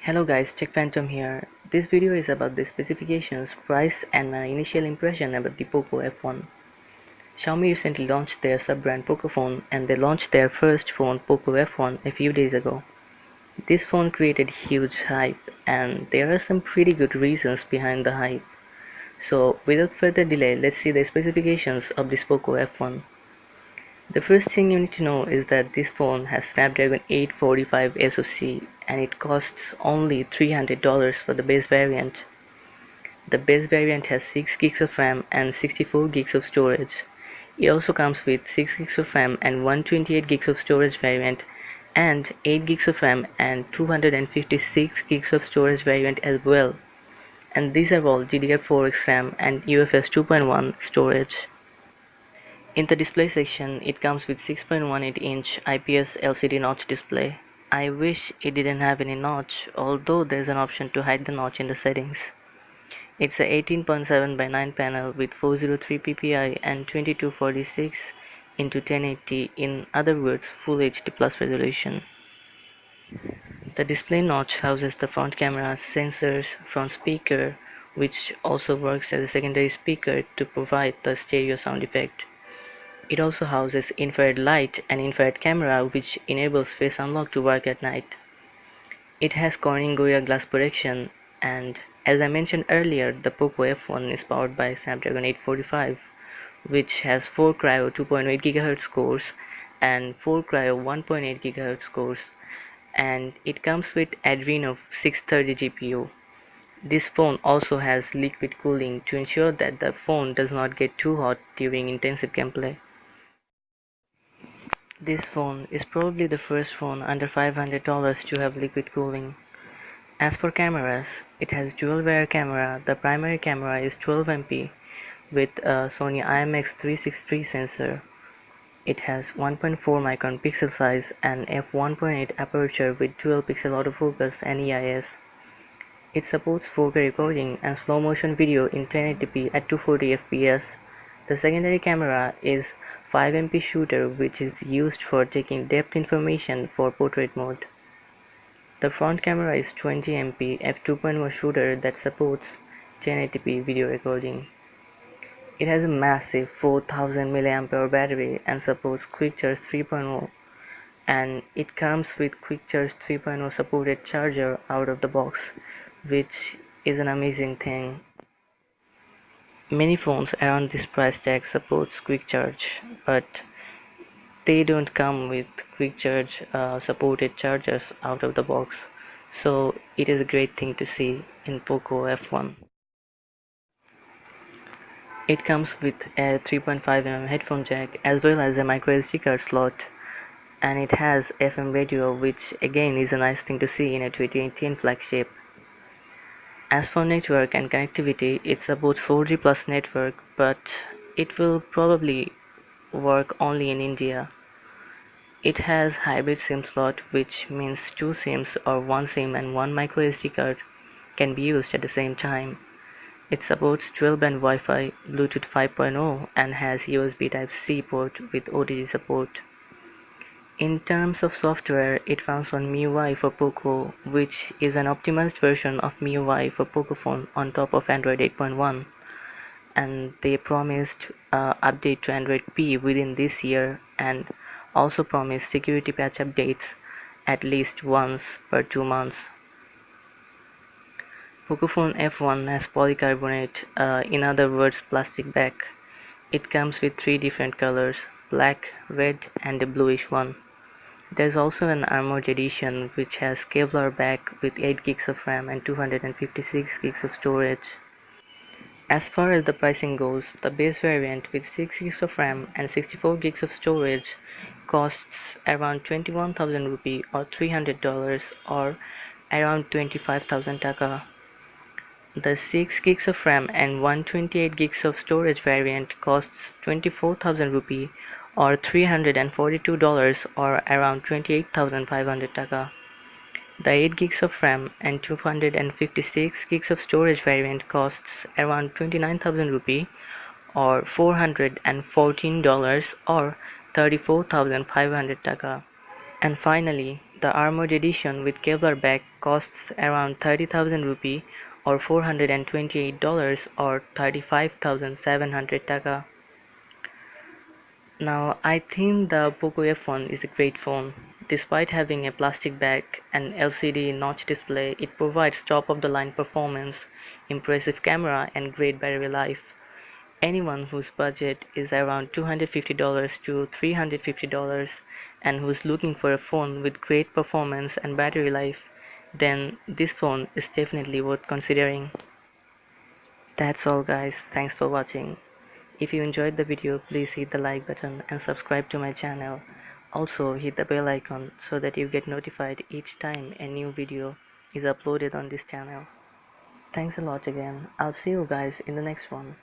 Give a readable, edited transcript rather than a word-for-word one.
Hello guys, Tech Phantom here. This video is about the specifications, price and my initial impression about the POCO F1. Xiaomi recently launched their sub-brand POCO phone and they launched their first phone POCO F1 a few days ago. This phone created huge hype and there are some pretty good reasons behind the hype. So without further delay, let's see the specifications of this POCO F1. The first thing you need to know is that this phone has Snapdragon 845 SoC and it costs only $300 for the base variant. The base variant has 6 gigs of RAM and 64 gigs of storage. It also comes with 6 gigs of RAM and 128 gigs of storage variant and 8 gigs of RAM and 256 gigs of storage variant as well. And these are all DDR4X RAM and UFS 2.1 storage. In the display section, it comes with 6.18-inch IPS LCD notch display. I wish it didn't have any notch, although there's an option to hide the notch in the settings. It's a 18.7 by 9 panel with 403 ppi and 2246 into 1080, in other words Full HD plus resolution. The display notch houses the front camera, sensors, front speaker, which also works as a secondary speaker to provide the stereo sound effect. It also houses infrared light and infrared camera, which enables face unlock to work at night. It has Corning Gorilla Glass protection, and as I mentioned earlier, the POCO F1 is powered by Snapdragon 845, which has 4 Cryo 2.8 GHz cores and 4 Cryo 1.8 GHz cores, and it comes with Adreno 630 GPU. This phone also has liquid cooling to ensure that the phone does not get too hot during intensive gameplay. This phone is probably the first phone under $500 to have liquid cooling. As for cameras, it has dual rear camera. The primary camera is 12 MP with a Sony IMX363 sensor. It has 1.4 micron pixel size and f1.8 aperture with dual pixel autofocus and EIS. It supports 4K recording and slow motion video in 1080p at 240 fps. The secondary camera is 5MP shooter, which is used for taking depth information for portrait mode. The front camera is 20MP f2.1 shooter that supports 1080p video recording. It has a massive 4000 mAh battery and supports Quick Charge 3.0, and it comes with Quick Charge 3.0 supported charger out of the box, which is an amazing thing. Many phones around this price tag supports quick charge, but they don't come with quick charge supported chargers out of the box, so it is a great thing to see in POCO F1. It comes with a 3.5mm headphone jack as well as a microSD card slot, and it has FM radio, which again is a nice thing to see in a 2018 flagship. As for network and connectivity, it supports 4G plus network, but it will probably work only in India. It has hybrid SIM slot, which means 2 SIMs or 1 SIM and 1 microSD card can be used at the same time. It supports 12-band Wi-Fi, Bluetooth 5.0 and has USB Type-C port with OTG support. In terms of software, it runs on MIUI for POCO, which is an optimized version of MIUI for POCO phone on top of Android 8.1, and they promised update to Android P within this year and also promised security patch updates at least once per 2 months. POCO phone F1 has polycarbonate, in other words plastic back. It comes with 3 different colors, black, red and a bluish one. There's also an Armored edition which has Kevlar back with 8 gigs of RAM and 256 gigs of storage. As far as the pricing goes, the base variant with 6 gigs of RAM and 64 gigs of storage costs around 21,000 rupee or $300 or around 25,000 taka. The 6 gigs of RAM and 128 gigs of storage variant costs 24,000 rupee or $342 or around 28,500 taka. The 8 gigs of RAM and 256 gigs of storage variant costs around 29,000 rupee or $414 or 34,500 taka. And finally, The armored edition with Kevlar back costs around 30,000 rupee or $428 or 35,700 taka. Now I think the POCO F1 is a great phone. Despite having a plastic back and LCD notch display, it provides top-of-the-line performance, impressive camera and great battery life. Anyone whose budget is around $250 to $350 and who's looking for a phone with great performance and battery life, then this phone is definitely worth considering. That's all guys, thanks for watching. If you enjoyed the video, please hit the like button and subscribe to my channel. Also hit the bell icon so that you get notified each time a new video is uploaded on this channel. Thanks a lot again. I'll see you guys in the next one.